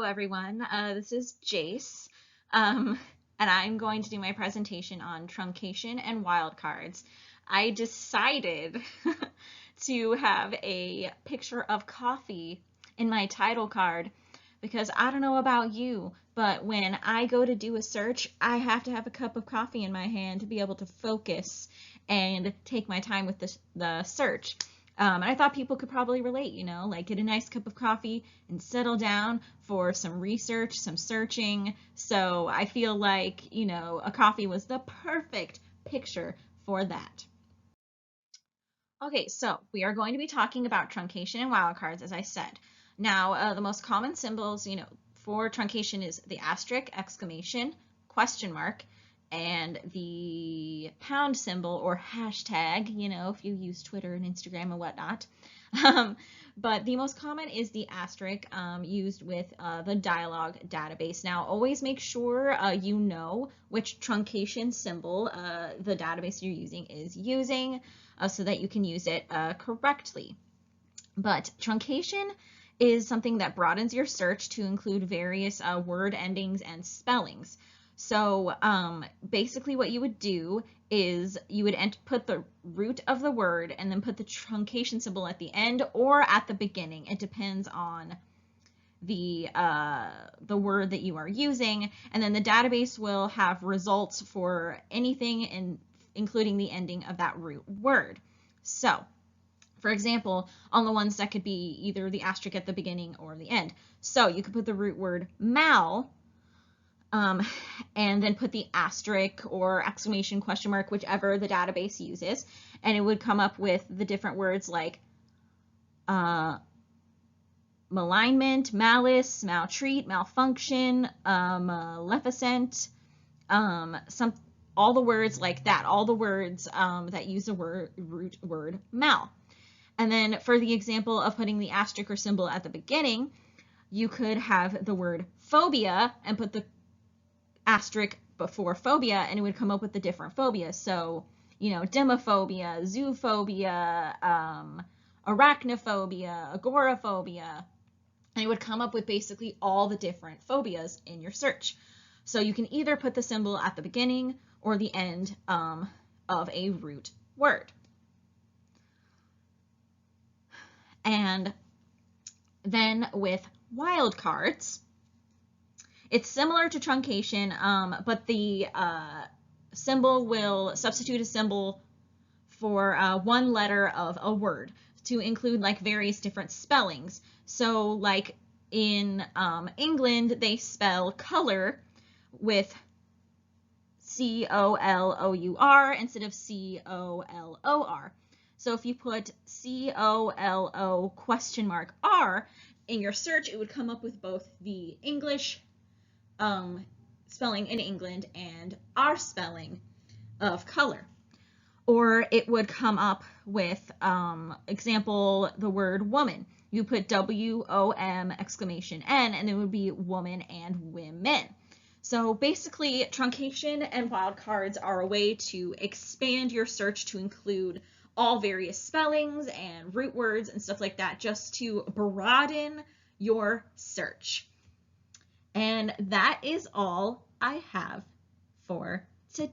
everyone. This is Jace, um, and I'm going to do my presentation on truncation and wildcards. I decided to have a picture of coffee in my title card because I don't know about you, but when I go to do a search, I have to have a cup of coffee in my hand to be able to focus and take my time with the search. And I thought people could probably relate, like get a nice cup of coffee and settle down for some research, some searching. So I feel like, a coffee was the perfect picture for that. Okay, so we are going to be talking about truncation and wildcards, as I said. Now, the most common symbols, for truncation is the asterisk, exclamation, question mark, and the pound symbol or hashtag, if you use Twitter and Instagram and whatnot. But the most common is the asterisk used with the dialog database. Now, always make sure you know which truncation symbol the database you're using is using so that you can use it correctly. But truncation is something that broadens your search to include various word endings and spellings. So basically what you would do is you would put the root of the word and then put the truncation symbol at the end or at the beginning. It depends on the word that you are using, and then the database will have results for anything including the ending of that root word. So for example, on the ones that could be either the asterisk at the beginning or the end. So you could put the root word mal and then put the asterisk or exclamation, question mark, whichever the database uses, and it would come up with the different words like malignment, malice, maltreat, malfunction, maleficent, all the words like that, all the words that use the root word mal. And then for the example of putting the asterisk or symbol at the beginning, you could have the word phobia and put the asterisk before phobia, and it would come up with the different phobias. So, demophobia, zoophobia, arachnophobia, agoraphobia, and it would come up with basically all the different phobias in your search. So you can either put the symbol at the beginning or the end of a root word. And then with wildcards, it's similar to truncation, but the symbol will substitute a symbol for one letter of a word to include like various different spellings. So like in England, they spell color with C-O-L-O-U-R instead of C-O-L-O-R. So if you put C-O-L-O question mark R in your search, it would come up with both the English spelling in England and our spelling of color. Or it would come up with, example, the word woman. You put W-O-M exclamation N, and it would be woman and women. So basically, truncation and wildcards are a way to expand your search to include all various spellings and root words and stuff like that, just to broaden your search. And that is all I have for today.